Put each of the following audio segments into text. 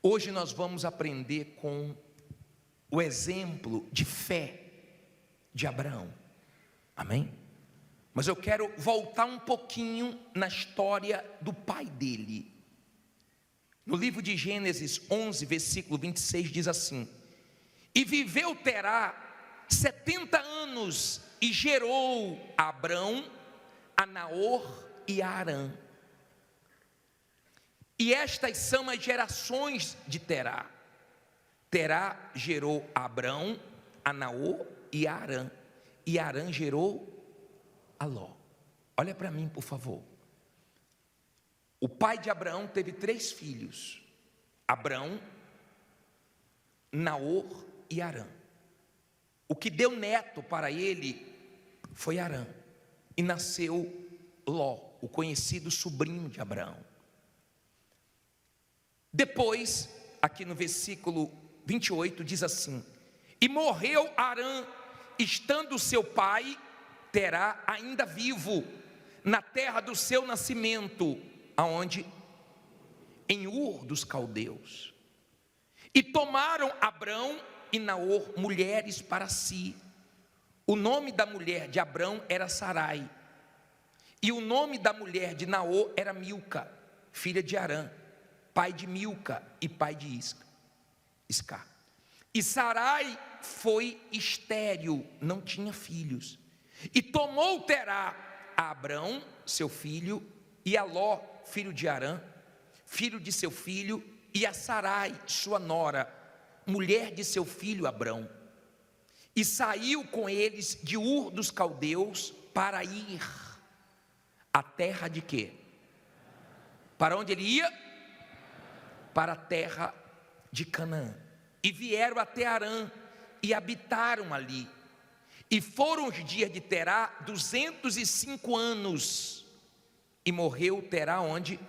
Hoje nós vamos aprender com o exemplo de fé de Abraão, amém? Mas eu quero voltar um pouquinho na história do pai dele. No livro de Gênesis 11, versículo 26 diz assim: e viveu Terá 70 anos e gerou a Abrão, a Naor e a Harã. E estas são as gerações de Terá. Terá gerou a Abrão, a Naor e a Harã. E Harã gerou a Ló. Olha para mim, por favor. O pai de Abraão teve 3 filhos: Abrão, Naor e Harã. O que deu neto para ele foi Harã. E nasceu Ló, o conhecido sobrinho de Abraão. Depois, aqui no versículo 28 diz assim: e morreu Harã, estando seu pai Terá ainda vivo, na terra do seu nascimento, aonde? Em Ur dos caldeus. E tomaram Abrão e Naor mulheres para si. O nome da mulher de Abrão era Sarai, e o nome da mulher de Naor era Milca, filha de Harã, pai de Milca e pai de Isca. E Sarai foi estéril, não tinha filhos. E tomou Terá a Abrão, seu filho, e a Ló, filho de Harã, filho de seu filho, e a Sarai, sua nora, mulher de seu filho Abrão. E saiu com eles de Ur dos caldeus para ir à terra de quê? Para onde ele ia? Para a terra de Canaã. E vieram até Harã e habitaram ali. E foram os dias de Terá 205 anos. E morreu Terá onde?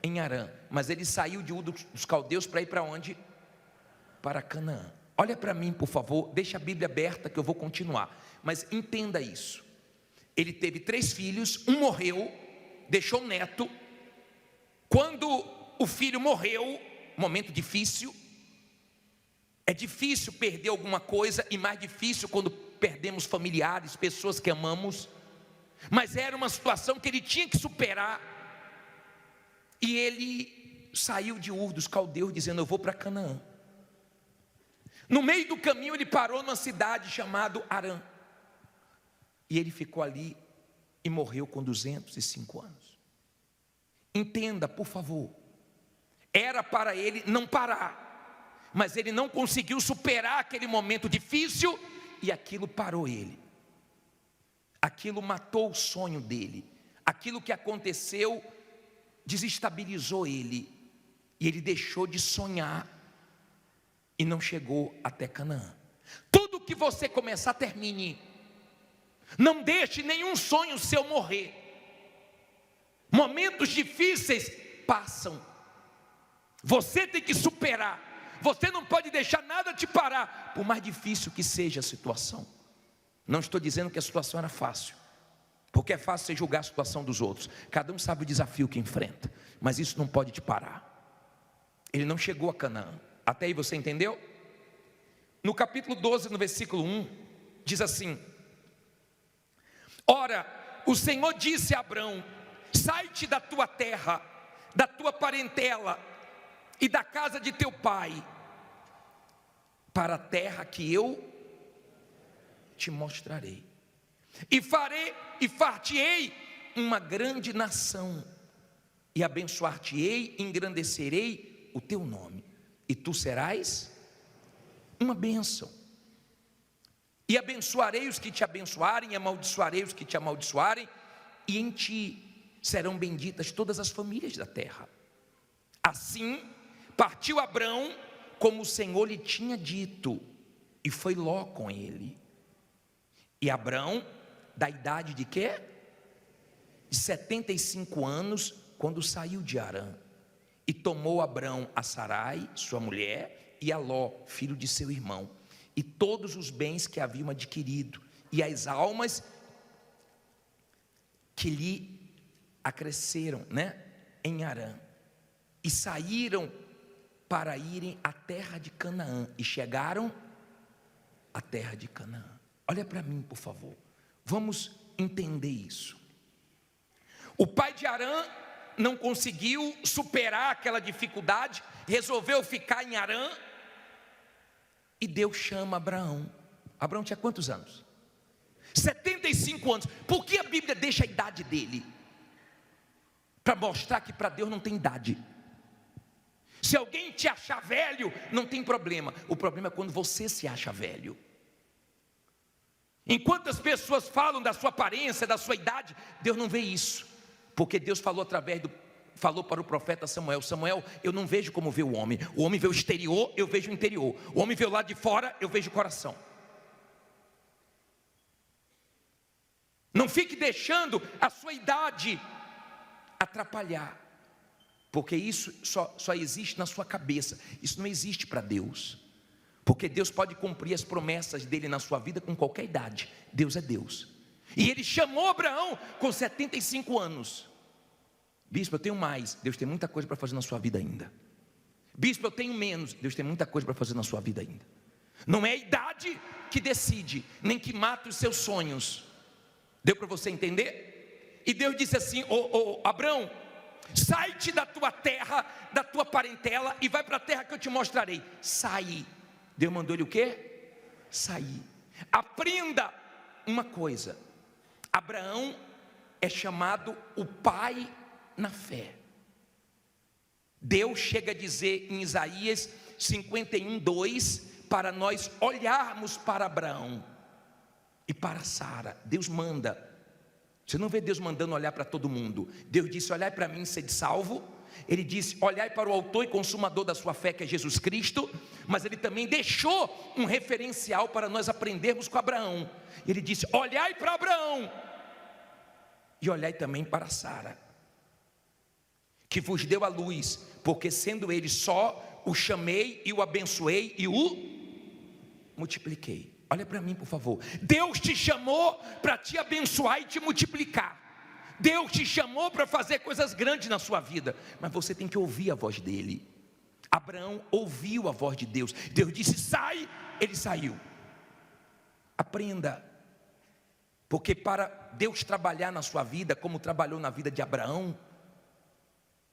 Em Harã. Mas ele saiu de Ur dos caldeus para ir para onde? Para Canaã. Olha para mim, por favor, deixa a Bíblia aberta que eu vou continuar. Mas entenda isso. Ele teve 3 filhos, um morreu, deixou um neto. Quando o filho morreu, momento difícil. É difícil perder alguma coisa, e mais difícil quando perdemos familiares, pessoas que amamos. Mas era uma situação que ele tinha que superar. E ele saiu de Ur dos caldeus dizendo: eu vou para Canaã. No meio do caminho ele parou numa cidade chamada Harã. E ele ficou ali e morreu com 205 anos. Entenda, por favor. Era para ele não parar, mas ele não conseguiu superar aquele momento difícil, e aquilo parou ele. Aquilo matou o sonho dele. Aquilo que aconteceu desestabilizou ele, e ele deixou de sonhar e não chegou até Canaã. Tudo que você começar, termine. Não deixe nenhum sonho seu morrer. Momentos difíceis passam. Você tem que superar. Você não pode deixar nada te parar, por mais difícil que seja a situação. Não estou dizendo que a situação era fácil, porque é fácil você julgar a situação dos outros. Cada um sabe o desafio que enfrenta, mas isso não pode te parar. Ele não chegou a Canaã. Até aí você entendeu? No capítulo 12, no versículo 1, diz assim: ora, o Senhor disse a Abrão: sai-te da tua terra, da tua parentela e da casa de teu pai, para a terra que eu te mostrarei. E far-te-ei uma grande nação, e abençoar-te-ei, engrandecerei o teu nome, e tu serás uma bênção. E abençoarei os que te abençoarem, e amaldiçoarei os que te amaldiçoarem, e em ti serão benditas todas as famílias da terra. Assim partiu Abrão, como o Senhor lhe tinha dito, e foi Ló com ele. E Abrão, da idade de quê? De 75 anos, quando saiu de Harã. E tomou Abrão a Sarai, sua mulher, e a Ló, filho de seu irmão, e todos os bens que haviam adquirido, e as almas que lhe acresceram, em Harã. E saíram para irem à terra de Canaã, e chegaram à terra de Canaã. Olha para mim, por favor, vamos entender isso. O pai de Arã não conseguiu superar aquela dificuldade, resolveu ficar em Arã, e Deus chama Abraão. Abraão tinha quantos anos? 75 anos. Por que a Bíblia deixa a idade dele? Para mostrar que para Deus não tem idade. Se alguém te achar velho, não tem problema. O problema é quando você se acha velho. Enquanto as pessoas falam da sua aparência, da sua idade, Deus não vê isso. Porque Deus falou falou para o profeta Samuel: Samuel, eu não vejo como vê o homem vê o exterior, eu vejo o interior. O homem vê o lado de fora, eu vejo o coração. Não fique deixando a sua idade atrapalhar, porque isso só existe na sua cabeça. Isso não existe para Deus, porque Deus pode cumprir as promessas dele na sua vida com qualquer idade. Deus é Deus. E ele chamou Abraão com 75 anos. Bispo, eu tenho mais. Deus tem muita coisa para fazer na sua vida ainda. Bispo, eu tenho menos. Deus tem muita coisa para fazer na sua vida ainda. Não é a idade que decide, nem que mata os seus sonhos. Deu para você entender? E Deus disse assim: Abraão, sai-te da tua terra, da tua parentela, e vai para a terra que eu te mostrarei. Sai. Deus mandou ele o quê? Sair. Aprenda uma coisa: Abraão é chamado o pai na fé. Deus chega a dizer em Isaías 51:2, para nós olharmos para Abraão e para Sara. Deus manda. Você não vê Deus mandando olhar para todo mundo. Deus disse: olhai para mim e sede salvo. Ele disse: olhai para o autor e consumador da sua fé, que é Jesus Cristo. Mas ele também deixou um referencial para nós aprendermos com Abraão. Ele disse: olhai para Abraão e olhai também para Sara, que vos deu a luz, porque sendo ele só, o chamei e o abençoei e o multipliquei. Olha para mim, por favor. Deus te chamou para te abençoar e te multiplicar. Deus te chamou para fazer coisas grandes na sua vida, mas você tem que ouvir a voz dele. Abraão ouviu a voz de Deus. Deus disse: sai, ele saiu. Aprenda, porque para Deus trabalhar na sua vida, como trabalhou na vida de Abraão,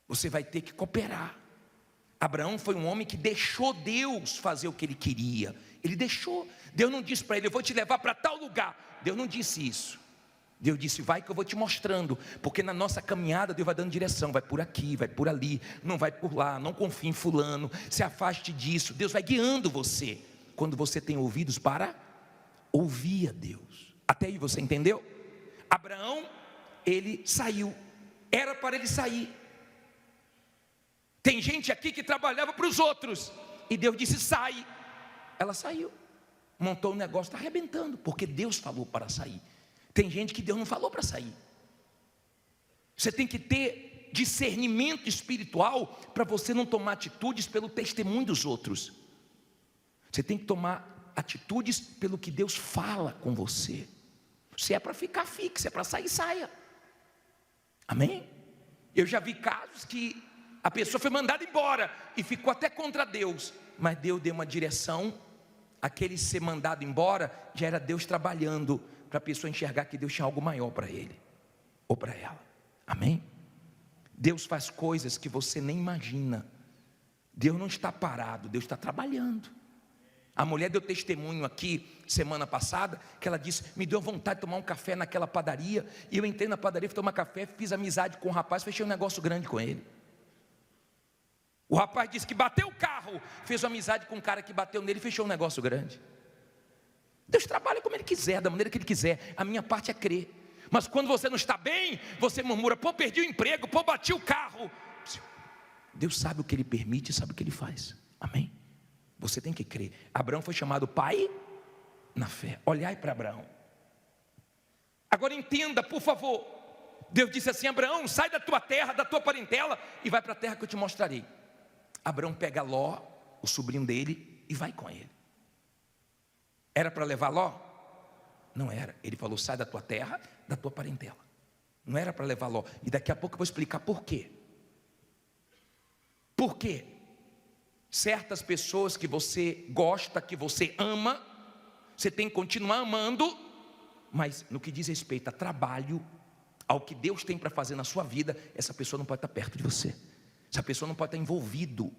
você vai ter que cooperar. Abraão foi um homem que deixou Deus fazer o que ele queria. Ele deixou. Deus não disse para ele: eu vou te levar para tal lugar. Deus não disse isso. Deus disse: vai que eu vou te mostrando. Porque na nossa caminhada Deus vai dando direção. Vai por aqui, vai por ali, não vai por lá, não confie em fulano, se afaste disso. Deus vai guiando você, quando você tem ouvidos para ouvir a Deus. Até aí você entendeu? Abraão, ele saiu. Era para ele sair. Tem gente aqui que trabalhava para os outros, e Deus disse: sai. Ela saiu, montou um negócio, está arrebentando, porque Deus falou para sair. Tem gente que Deus não falou para sair. Você tem que ter discernimento espiritual para você não tomar atitudes pelo testemunho dos outros. Você tem que tomar atitudes pelo que Deus fala com você. Se é para ficar, fique. Se é para sair, saia. Amém? Eu já vi casos que a pessoa foi mandada embora e ficou até contra Deus, mas Deus deu uma direção. Aquele ser mandado embora já era Deus trabalhando para a pessoa enxergar que Deus tinha algo maior para ele ou para ela. Amém? Deus faz coisas que você nem imagina. Deus não está parado, Deus está trabalhando. A mulher deu testemunho aqui semana passada, que ela disse: me deu vontade de tomar um café naquela padaria, e eu entrei na padaria, fui tomar café, fiz amizade com o rapaz, fechei um negócio grande com ele. O rapaz disse que bateu o carro, fez uma amizade com um cara que bateu nele e fechou um negócio grande. Deus trabalha como Ele quiser, da maneira que Ele quiser. A minha parte é crer. Mas quando você não está bem, você murmura: pô, perdi o emprego, pô, bati o carro. Deus sabe o que Ele permite e sabe o que Ele faz. Amém? Você tem que crer. Abraão foi chamado pai na fé. Olhai para Abraão. Agora entenda, por favor. Deus disse assim: Abraão, sai da tua terra, da tua parentela, e vai para a terra que eu te mostrarei. Abraão pega Ló, o sobrinho dele, e vai com ele. Era para levar Ló? Não era. Ele falou: sai da tua terra, da tua parentela. Não era para levar Ló. E daqui a pouco eu vou explicar por quê. Por quê? certas pessoas que você gosta, que você ama, você tem que continuar amando, mas no que diz respeito a trabalho, ao que Deus tem para fazer na sua vida, essa pessoa não pode estar perto de você, essa pessoa não pode estar envolvido,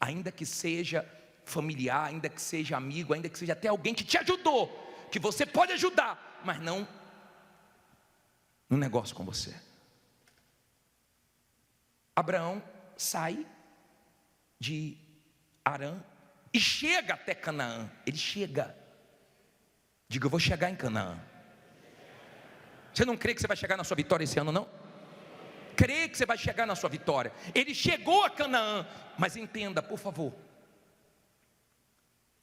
ainda que seja familiar, ainda que seja amigo, ainda que seja até alguém que te ajudou, que você pode ajudar, mas não no negócio com você. Abraão sai de Arã e chega até Canaã. Ele chega. Diga, eu vou chegar em Canaã. Você não crê que você vai chegar na sua vitória esse ano, não? Crê que você vai chegar na sua vitória. Ele chegou a Canaã, mas entenda, por favor,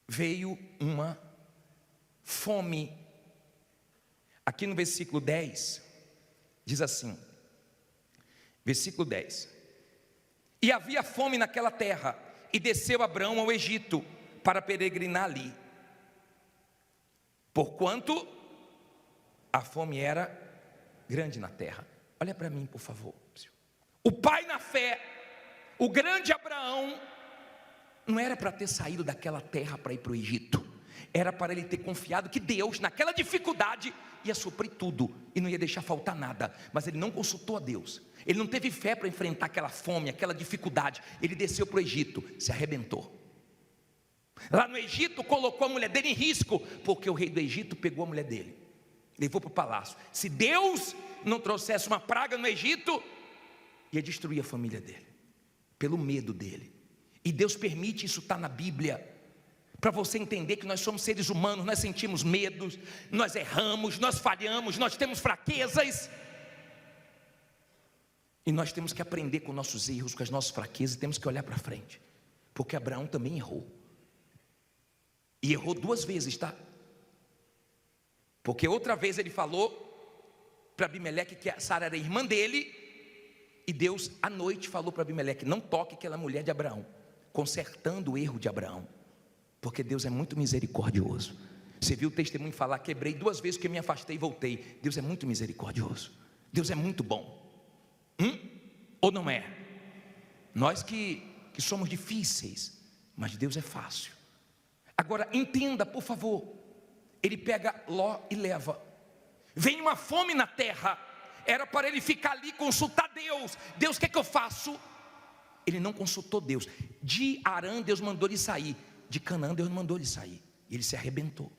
veio uma fome. Aqui no versículo 10, diz assim, versículo 10: E havia fome naquela terra, e desceu Abrão ao Egito, para peregrinar ali, porquanto a fome era grande na terra. Olha para mim, por favor. O pai na fé, o grande Abraão, não era para ter saído daquela terra para ir para o Egito, era para ele ter confiado que Deus, naquela dificuldade, ia suprir tudo e não ia deixar faltar nada. Mas ele não consultou a Deus, ele não teve fé para enfrentar aquela fome, aquela dificuldade. Ele desceu para o Egito, se arrebentou. Lá no Egito colocou a mulher dele em risco, porque o rei do Egito pegou a mulher dele, levou para o palácio. Se Deus não trouxesse uma praga no Egito, ia destruir a família dele, pelo medo dele. E Deus permite, isso está na Bíblia, para você entender que nós somos seres humanos, nós sentimos medos, nós erramos, nós falhamos, nós temos fraquezas, e nós temos que aprender com nossos erros, com as nossas fraquezas, e temos que olhar para frente, porque Abraão também errou, e errou 2 vezes, tá? Porque outra vez ele falou para Abimeleque que a Sara era irmã dele, e Deus à noite falou para Abimeleque, não toque aquela mulher de Abraão, consertando o erro de Abraão, porque Deus é muito misericordioso. Você viu o testemunho falar, quebrei 2 vezes porque me afastei e voltei. Deus é muito misericordioso, Deus é muito bom. Ou não é? Nós que somos difíceis, mas Deus é fácil. Agora entenda, por favor, ele pega Ló e leva. Vem uma fome na terra, era para ele ficar ali, consultar Deus. Deus, o que é que eu faço? Ele não consultou Deus. De Arã Deus mandou ele sair, de Canaã Deus mandou ele sair, e ele se arrebentou.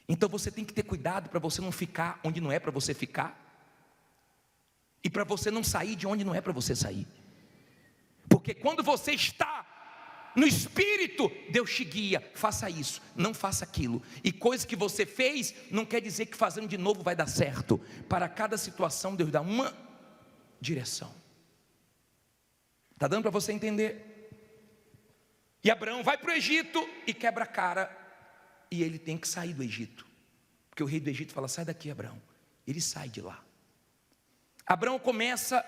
Então você tem que ter cuidado para você não ficar onde não é para você ficar, e para você não sair de onde não é para você sair. Porque quando você está no Espírito, Deus te guia, faça isso, não faça aquilo. E coisa que você fez, não quer dizer que fazendo de novo vai dar certo. Para cada situação Deus dá uma direção. Está dando para você entender? E Abraão vai para o Egito e quebra a cara, e ele tem que sair do Egito, porque o rei do Egito fala, sai daqui Abraão. Ele sai de lá. Abraão começa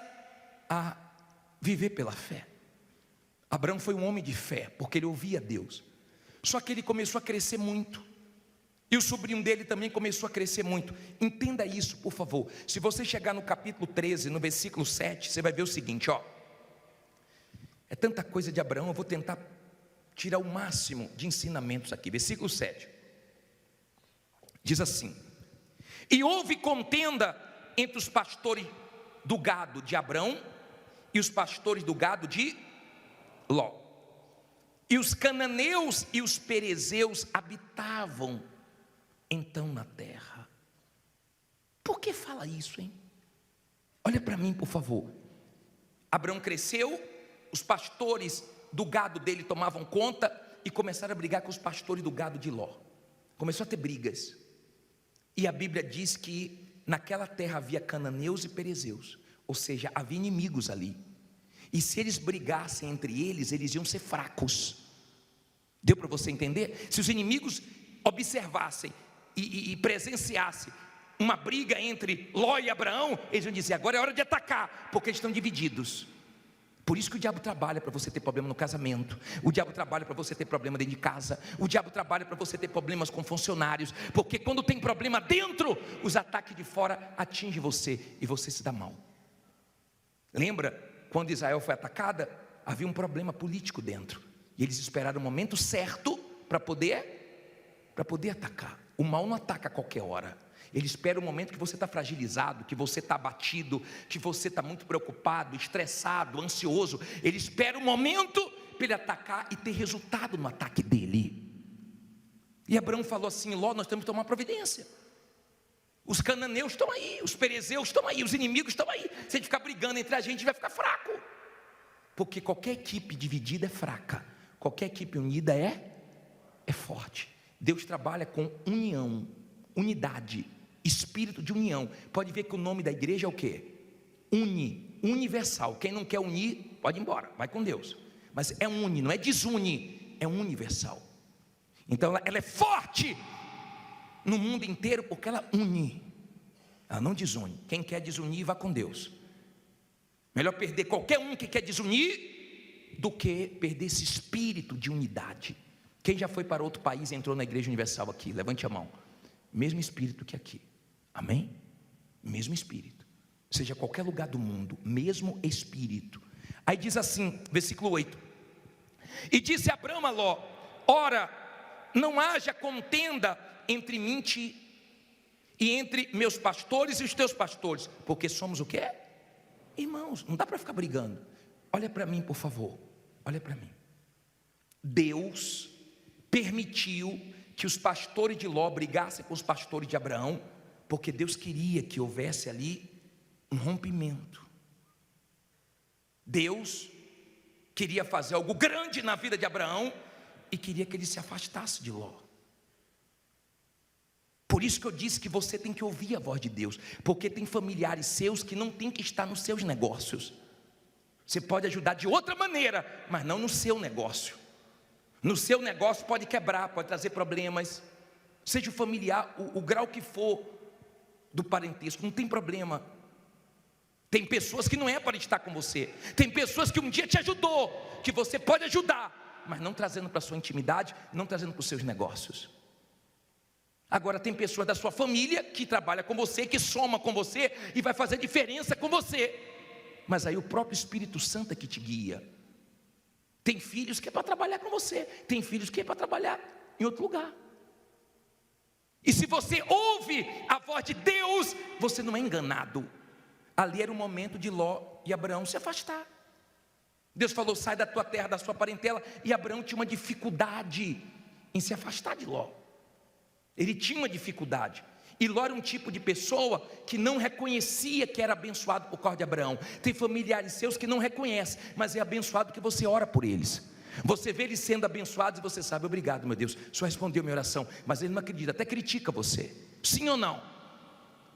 a viver pela fé. Abraão foi um homem de fé, porque ele ouvia Deus. Só que ele começou a crescer muito, e o sobrinho dele também começou a crescer muito. Entenda isso, por favor. Se você chegar no capítulo 13, no versículo 7, você vai ver o seguinte, ó. É tanta coisa de Abraão, eu vou tentar tirar o máximo de ensinamentos aqui. Versículo 7 diz assim: E houve contenda entre os pastores do gado de Abrão e os pastores do gado de Ló. E os cananeus e os perezeus habitavam então na terra. Por que fala isso, hein? Olha para mim, por favor. Abrão cresceu, os pastores do gado dele tomavam conta e começaram a brigar com os pastores do gado de Ló. Começou a ter brigas. E a Bíblia diz que naquela terra havia cananeus e perezeus, ou seja, havia inimigos ali. E se eles brigassem entre eles, eles iam ser fracos. Deu para você entender? Se os inimigos observassem e presenciassem uma briga entre Ló e Abraão, eles iam dizer, agora é hora de atacar, porque eles estão divididos. Por isso que o diabo trabalha para você ter problema no casamento, o diabo trabalha para você ter problema dentro de casa, o diabo trabalha para você ter problemas com funcionários, porque quando tem problema dentro, os ataques de fora atingem você e você se dá mal. Lembra quando Israel foi atacada? Havia um problema político dentro, E eles esperaram o momento certo para poder atacar. O mal não ataca a qualquer hora. Ele espera o momento que você está fragilizado, que você está abatido, que você está muito preocupado, estressado, ansioso. Ele espera o momento para ele atacar e ter resultado no ataque dele. E Abraão falou assim: Ló, nós temos que tomar providência. Os cananeus estão aí, os perezeus estão aí, os inimigos estão aí. Se a gente ficar brigando entre a gente, vai ficar fraco. Porque qualquer equipe dividida é fraca, qualquer equipe unida é forte. Deus trabalha com união, unidade, espírito de união. Pode ver que o nome da igreja é o quê? Universal. Quem não quer unir, pode ir embora, vai com Deus. Mas é une, não é desune, é universal. Então ela é forte no mundo inteiro porque ela une, ela não desune. Quem quer desunir, vá com Deus. Melhor perder qualquer um que quer desunir do que perder esse espírito de unidade. Quem já foi para outro país e entrou na igreja universal aqui? Levante a mão. Mesmo espírito que aqui, amém? Mesmo espírito, seja qualquer lugar do mundo, mesmo espírito. Aí diz assim, versículo 8: e disse Abraão a Ló: ora, não haja contenda entre mim e entre meus pastores e os teus pastores, porque somos o quê? Irmãos, não dá para ficar brigando. Olha para mim, por favor, olha para mim. Deus permitiu que os pastores de Ló brigassem com os pastores de Abraão, porque Deus queria que houvesse ali um rompimento. Deus queria fazer algo grande na vida de Abraão e queria que ele se afastasse de Ló. Por isso que eu disse que você tem que ouvir a voz de Deus, porque tem familiares seus que não tem que estar nos seus negócios. Você pode ajudar de outra maneira, mas não no seu negócio. No seu negócio pode quebrar, pode trazer problemas. Seja o familiar, o grau que for do parentesco, não tem problema. Tem pessoas que não é para estar com você. Tem pessoas que um dia te ajudou, que você pode ajudar, mas não trazendo para a sua intimidade, não trazendo para os seus negócios. Agora tem pessoas da sua família que trabalha com você, que soma com você e vai fazer diferença com você. Mas aí o próprio Espírito Santo é que te guia. Tem filhos que é para trabalhar com você, tem filhos que é para trabalhar em outro lugar. E se você ouve a voz de Deus, você não é enganado. Ali era o momento de Ló e Abraão se afastar. Deus falou: sai da tua terra, da sua parentela. E Abraão tinha uma dificuldade em se afastar de Ló. Ele tinha uma dificuldade. E Ló era um tipo de pessoa que não reconhecia que era abençoado por causa de Abraão. Tem familiares seus que não reconhecem, mas é abençoado porque você ora por eles. Você vê eles sendo abençoados e você sabe: obrigado, meu Deus, o Senhor respondeu minha oração. Mas ele não acredita, até critica você. Sim ou não?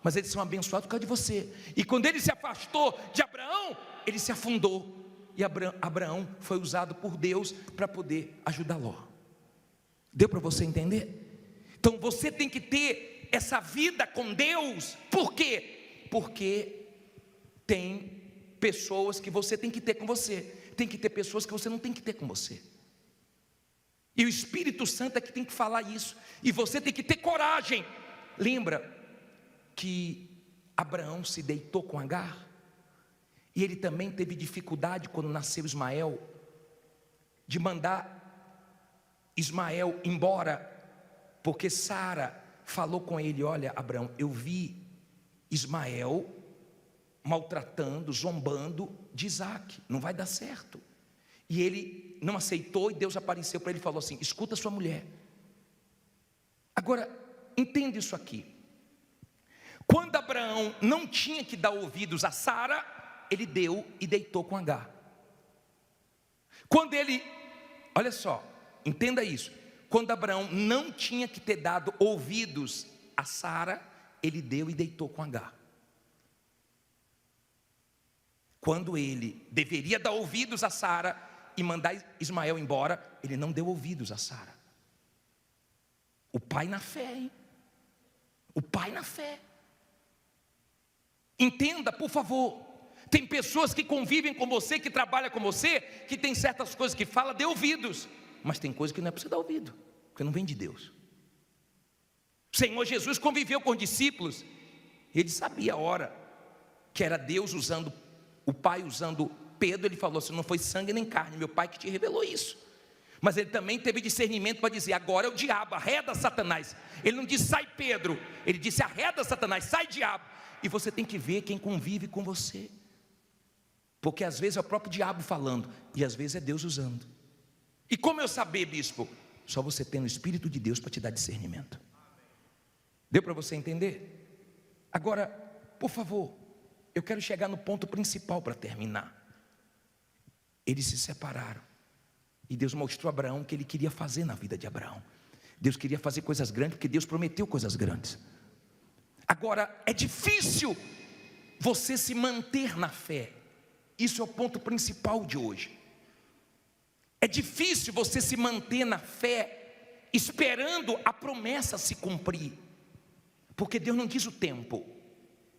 Mas eles são abençoados por causa de você. E quando ele se afastou de Abraão, ele se afundou. E Abraão foi usado por Deus para poder ajudar Ló. Deu para você entender? Então você tem que ter essa vida com Deus. Por quê? Porque tem pessoas que você tem que ter com você, tem que ter pessoas que você não tem que ter com você. E o Espírito Santo é que tem que falar isso. E você tem que ter coragem. Lembra que Abraão se deitou com Agar? E ele também teve dificuldade quando nasceu Ismael, de mandar Ismael embora, porque Sara falou com ele: olha, Abraão, eu vi Ismael maltratando, zombando de Isaac, não vai dar certo. E ele não aceitou, e Deus apareceu para ele e falou assim: escuta sua mulher. Agora, entenda isso aqui. Quando Abraão não tinha que dar ouvidos a Sara, ele deu e deitou com Agar. Quando ele, olha só, entenda isso. Quando Abraão não tinha que ter dado ouvidos a Sara, ele deu e deitou com Agar. Quando ele deveria dar ouvidos a Sara e mandar Ismael embora, ele não deu ouvidos a Sara. O pai na fé, hein? O pai na fé. Entenda, por favor. Tem pessoas que convivem com você, que trabalham com você, que tem certas coisas que fala, dê ouvidos. Mas tem coisas que não é para você dar ouvido, porque não vem de Deus. O Senhor Jesus conviveu com os discípulos. Ele sabia a hora que era Deus usando, o Pai usando Pedro. Ele falou assim: não foi sangue nem carne, meu Pai que te revelou isso. mas ele também teve discernimento para dizer: agora é o diabo, arreda Satanás. Ele não disse sai Pedro, ele disse arreda Satanás, sai diabo. E você tem que ver quem convive com você, porque às vezes é o próprio diabo falando, e às vezes é Deus usando. E como eu saber, bispo? Só você tendo o Espírito de Deus para te dar discernimento. Deu para você entender? Agora, por favor, eu quero chegar no ponto principal para terminar. Eles se separaram, e Deus mostrou a Abraão o que ele queria fazer na vida de Abraão. Deus queria fazer coisas grandes, porque Deus prometeu coisas grandes. Agora, é difícil você se manter na fé. Isso é o ponto principal de hoje. É difícil você se manter na fé, esperando a promessa se cumprir, porque Deus não diz o tempo.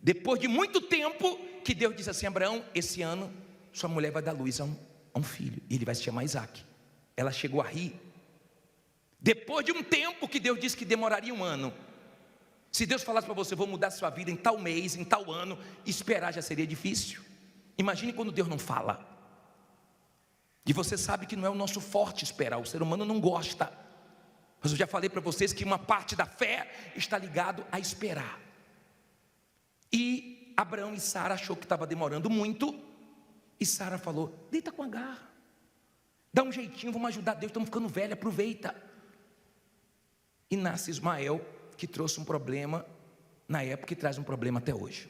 Depois de muito tempo, que Deus diz assim: Abraão, esse ano sua mulher vai dar luz a um filho, e ele vai se chamar Isaac. Ela chegou a rir. Depois de um tempo que Deus disse que demoraria um ano. Se Deus falasse para você: vou mudar sua vida em tal mês, em tal ano, esperar já seria difícil. Imagine quando Deus não fala. E você sabe que não é o nosso forte esperar, o ser humano não gosta. Mas eu já falei para vocês que uma parte da fé está ligado a esperar. E Abraão e Sara achou que estava demorando muito, e Sara falou: deita com Agar, dá um jeitinho, vamos ajudar Deus, estamos ficando velhos, aproveita. E nasce Ismael, que trouxe um problema na época e traz um problema até hoje.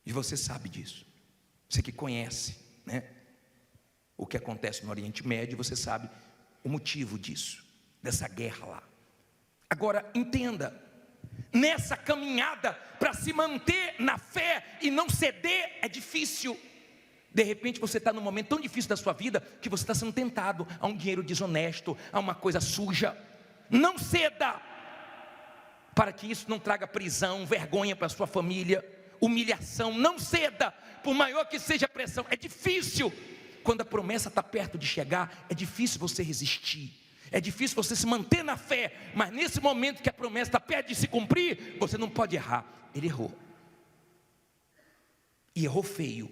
E você sabe disso, você que conhece, né, o que acontece no Oriente Médio, você sabe o motivo disso, dessa guerra lá. Agora entenda, nessa caminhada para se manter na fé e não ceder é difícil. De repente você está num momento tão difícil da sua vida que você está sendo tentado a um dinheiro desonesto, a uma coisa suja. Não ceda, para que isso não traga prisão, vergonha para a sua família, humilhação. Não ceda, por maior que seja a pressão. É difícil, quando a promessa está perto de chegar, é difícil você resistir, é difícil você se manter na fé. Mas nesse momento que a promessa está perto de se cumprir, você não pode errar. Ele errou, e errou feio.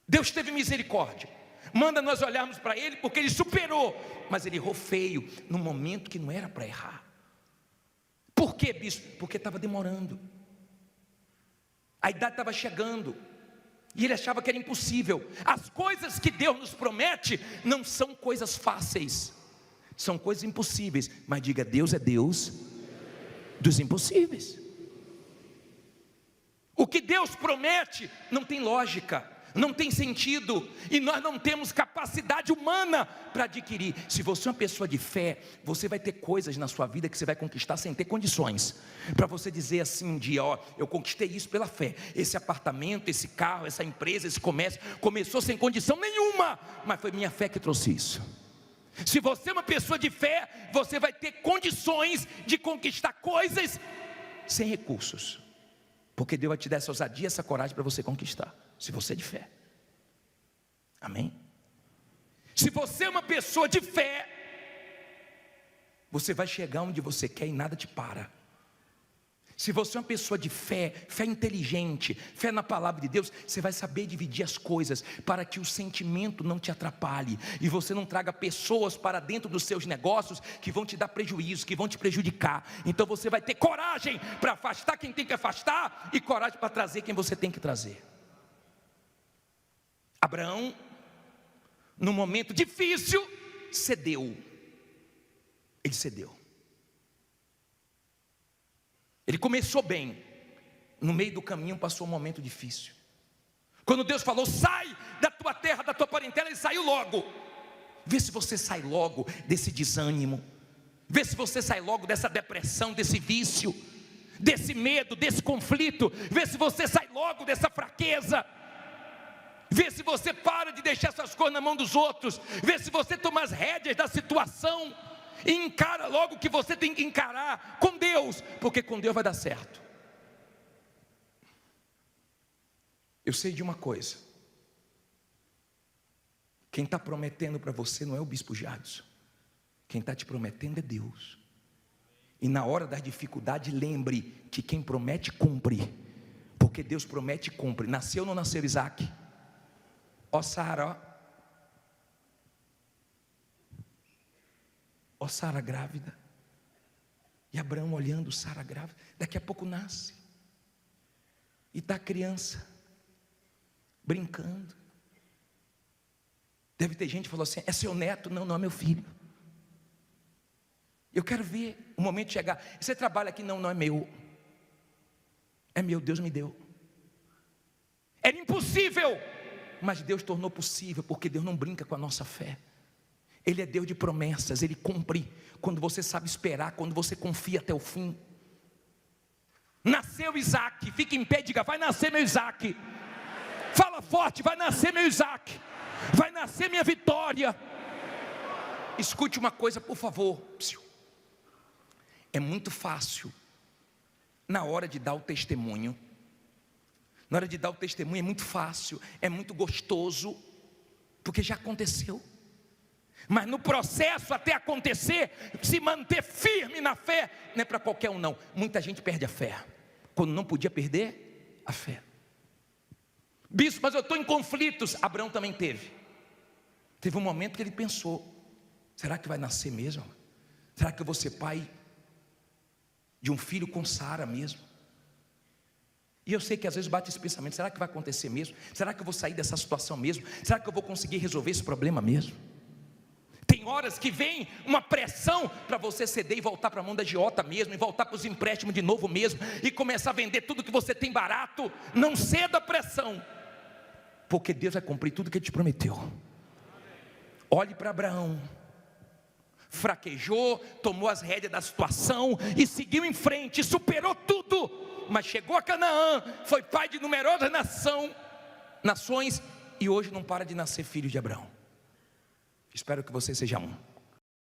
Deus teve misericórdia, manda nós olharmos para ele, porque ele superou, mas ele errou feio, num momento que não era para errar. Por quê, bispo? Porque estava demorando, a idade estava chegando, e ele achava que era impossível. As coisas que Deus nos promete não são coisas fáceis, são coisas impossíveis. Mas diga: Deus é Deus dos impossíveis. O que Deus promete não tem lógica, não tem sentido, e nós não temos capacidade humana para adquirir. Se você é uma pessoa de fé, você vai ter coisas na sua vida que você vai conquistar sem ter condições, para você dizer assim um dia: ó, eu conquistei isso pela fé. Esse apartamento, esse carro, essa empresa, esse comércio, começou sem condição nenhuma, mas foi minha fé que trouxe isso. Se você é uma pessoa de fé, você vai ter condições de conquistar coisas sem recursos, porque Deus vai te dar essa ousadia, essa coragem para você conquistar, se você é de fé. Amém? Se você é uma pessoa de fé, você vai chegar onde você quer e nada te para. Se você é uma pessoa de fé, fé inteligente, fé na palavra de Deus, você vai saber dividir as coisas, para que o sentimento não te atrapalhe, e você não traga pessoas para dentro dos seus negócios, que vão te dar prejuízo, que vão te prejudicar. Então você vai ter coragem para afastar quem tem que afastar, e coragem para trazer quem você tem que trazer. Abraão, num momento difícil, cedeu. Ele cedeu. Ele começou bem, no meio do caminho passou um momento difícil. Quando Deus falou: sai da tua terra, da tua parentela, ele saiu logo. Vê se você sai logo desse desânimo, vê se você sai logo dessa depressão, desse vício, desse medo, desse conflito. Vê se você sai logo dessa fraqueza. Vê se você para de deixar essas coisas na mão dos outros. Vê se você toma as rédeas da situação e encara logo o que você tem que encarar com Deus, porque com Deus vai dar certo. Eu sei de uma coisa: quem está prometendo para você não é o bispo Jadson, quem está te prometendo é Deus. E na hora da dificuldade, lembre que quem promete cumpre, porque Deus promete e cumpre. Nasceu ou não nasceu Isaac? Ó Sara, ó. Ó Sara grávida. E Abraão olhando Sara grávida. Daqui a pouco nasce. E está a criança brincando. Deve ter gente que falou assim: é seu neto? Não, não é meu filho. Eu quero ver o momento chegar. Você trabalha aqui? Não, não é meu. É meu, Deus me deu. Era impossível, mas Deus tornou possível, porque Deus não brinca com a nossa fé. Ele é Deus de promessas, Ele cumpre quando você sabe esperar, quando você confia até o fim. Nasceu Isaac, fica em pé e diga: vai nascer meu Isaac. Fala forte: vai nascer meu Isaac, vai nascer minha vitória. Escute uma coisa, por favor. É muito fácil, na hora de dar o testemunho, na hora de dar o testemunho é muito fácil, é muito gostoso, porque já aconteceu. Mas no processo até acontecer, se manter firme na fé, não é para qualquer um não. Muita gente perde a fé, quando não podia perder a fé. Bispo, mas eu estou em conflitos. Abraão também teve. Teve um momento que ele pensou: será que vai nascer mesmo? Será que eu vou ser pai de um filho com Sara mesmo? E eu sei que às vezes bate esse pensamento: será que vai acontecer mesmo? Será que eu vou sair dessa situação mesmo? Será que eu vou conseguir resolver esse problema mesmo? Tem horas que vem uma pressão para você ceder e voltar para a mão da agiota mesmo, e voltar para os empréstimos de novo mesmo, e começar a vender tudo que você tem barato. Não ceda a pressão, porque Deus vai cumprir tudo que Ele te prometeu. Olhe para Abraão. Fraquejou, tomou as rédeas da situação e seguiu em frente, superou tudo, mas chegou a Canaã, foi pai de numerosas nações, e hoje não para de nascer filho de Abraão. Espero que você seja um.